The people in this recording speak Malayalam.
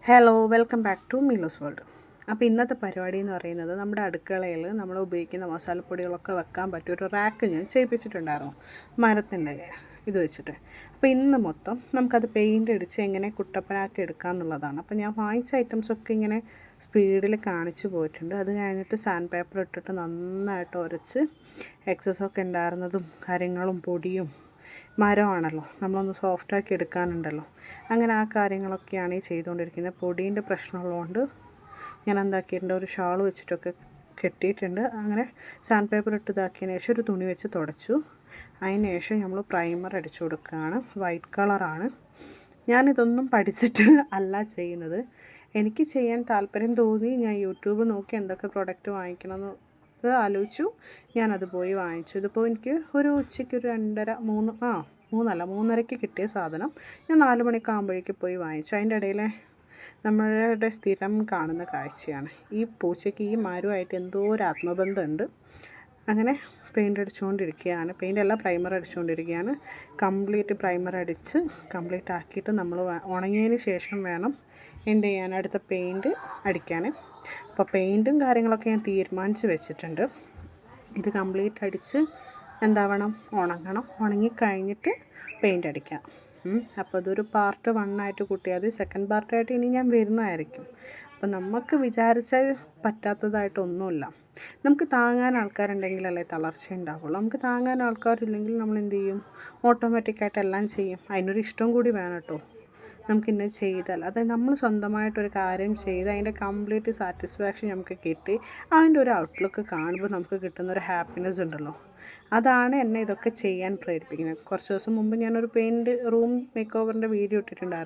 ഹലോ വെൽക്കം ബാക്ക് ടു മീലോസ് വേൾഡ്. അപ്പോൾ ഇന്നത്തെ പരിപാടി എന്ന് പറയുന്നത് നമ്മുടെ അടുക്കളയിൽ നമ്മൾ ഉപയോഗിക്കുന്ന മസാലപ്പൊടികളൊക്കെ വെക്കാൻ പറ്റിയ ഒരു റാക്ക് ഞാൻ ചെയ്യിപ്പിച്ചിട്ടുണ്ടായിരുന്നു മരത്തിൻ്റെ ഇത് വെച്ചിട്ട്. അപ്പോൾ ഇന്ന് മൊത്തം നമുക്കത് പെയിൻ്റ് അടിച്ച് എങ്ങനെ കുട്ടപ്പനാക്കി എടുക്കുക എന്നുള്ളതാണ്. അപ്പോൾ ഞാൻ വാങ്ങിച്ച ഐറ്റംസൊക്കെ ഇങ്ങനെ സ്പീഡിൽ കാണിച്ചു പോയിട്ടുണ്ട്. അത് കഴിഞ്ഞിട്ട് സാൻഡ് പേപ്പർ ഇട്ടിട്ട് നന്നായിട്ട് ഉരച്ച് എക്സസൊക്കെ ഉണ്ടായിരുന്നതും കാര്യങ്ങളും പൊടിയും മരമാണല്ലോ, നമ്മളൊന്ന് സോഫ്റ്റാക്കി എടുക്കാനുണ്ടല്ലോ, അങ്ങനെ ആ കാര്യങ്ങളൊക്കെയാണ് ഈ ചെയ്തുകൊണ്ടിരിക്കുന്നത്. പൊടീൻ്റെ പ്രശ്നമുള്ളതുകൊണ്ട് ഞാൻ എന്താക്കിയിട്ടുണ്ട്, ഒരു ഷാൾ വെച്ചിട്ടൊക്കെ കെട്ടിയിട്ടുണ്ട്. അങ്ങനെ സാൻഡ് പേപ്പർ ഇട്ട് ഇതാക്കിയതിന് ശേഷം ഒരു തുണി വെച്ച് തുടച്ചു. അതിന് ശേഷം നമ്മൾ പ്രൈമർ അടിച്ചു കൊടുക്കുകയാണ്. വൈറ്റ് കളറാണ്. ഞാനിതൊന്നും പഠിച്ചിട്ട് അല്ല ചെയ്യുന്നത്. എനിക്ക് ചെയ്യാൻ താല്പര്യം തോന്നി. ഞാൻ യൂട്യൂബ് നോക്കി എന്തൊക്കെ പ്രൊഡക്റ്റ് വാങ്ങിക്കണമെന്ന് ആലോചിച്ചു. ഞാനത് പോയി വാങ്ങിച്ചു. ഇതിപ്പോൾ എനിക്ക് ഒരു ഉച്ചയ്ക്ക് ഒരു 3:30 കിട്ടിയ സാധനം ഞാൻ 4 മണിയൊക്കെ ആകുമ്പോഴേക്ക് പോയി വാങ്ങിച്ചു. അതിൻ്റെ ഇടയിൽ നമ്മളുടെ സ്ഥിരം കാണുന്ന കാഴ്ചയാണ്, ഈ പൂച്ചയ്ക്ക് ഈ മരമായിട്ട് എന്തോ ഒരു ആത്മബന്ധമുണ്ട്. അങ്ങനെ പെയിൻ്റ് അടിച്ചുകൊണ്ടിരിക്കുകയാണ്. പ്രൈമർ അടിച്ചുകൊണ്ടിരിക്കുകയാണ്. കംപ്ലീറ്റ് പ്രൈമർ അടിച്ച് കംപ്ലീറ്റ് ആക്കിയിട്ട് നമ്മൾ ഉണങ്ങിയതിന് ശേഷം വേണം എന്ത് ചെയ്യാൻ, അടുത്ത പെയിൻറ്റ് അടിക്കാൻ. അപ്പോൾ പെയിൻറ്റും കാര്യങ്ങളൊക്കെ ഞാൻ തീരുമാനിച്ച് വെച്ചിട്ടുണ്ട്. ഇത് കംപ്ലീറ്റ് അടിച്ച് എന്താവണം, ഉണങ്ങണം. ഉണങ്ങിക്കഴിഞ്ഞിട്ട് പെയിൻ്റ് അടിക്കാം. അപ്പോൾ അതൊരു പാർട്ട് 1 ആയിട്ട് കൂട്ടിയാൽ മതി. സെക്കൻഡ് പാർട്ടായിട്ട് ഇനി ഞാൻ വരുന്നതായിരിക്കും. അപ്പോൾ നമുക്ക് വിചാരിച്ചാൽ പറ്റാത്തതായിട്ടൊന്നുമില്ല. നമുക്ക് താങ്ങാൻ ആൾക്കാരുണ്ടെങ്കിലല്ലേ തളർച്ച ഉണ്ടാവുള്ളൂ. നമുക്ക് താങ്ങാൻ ആൾക്കാരില്ലെങ്കിൽ നമ്മൾ എന്ത് ചെയ്യും, ഓട്ടോമാറ്റിക്കായിട്ട് എല്ലാം ചെയ്യും. അതിനൊരു ഇഷ്ടം കൂടി വേണം കേട്ടോ. നമുക്കിന്ന് ചെയ്താൽ, അതായത് നമ്മൾ സ്വന്തമായിട്ടൊരു കാര്യം ചെയ്ത് അതിൻ്റെ കംപ്ലീറ്റ് സാറ്റിസ്ഫാക്ഷൻ നമുക്ക് കിട്ടി, അതിൻ്റെ ഒരു ഔട്ട്ലുക്ക് കാണുമ്പോൾ നമുക്ക് കിട്ടുന്നൊരു ഹാപ്പിനെസ് ഉണ്ടല്ലോ, അതാണ് എന്നെ ഇതൊക്കെ ചെയ്യാൻ പ്രേരിപ്പിക്കുന്നത്. കുറച്ച് ദിവസം മുമ്പ് ഞാനൊരു റൂം മേക്ക് ഓവറിൻ്റെ വീഡിയോ ഇട്ടിട്ടുണ്ടായിരുന്നു.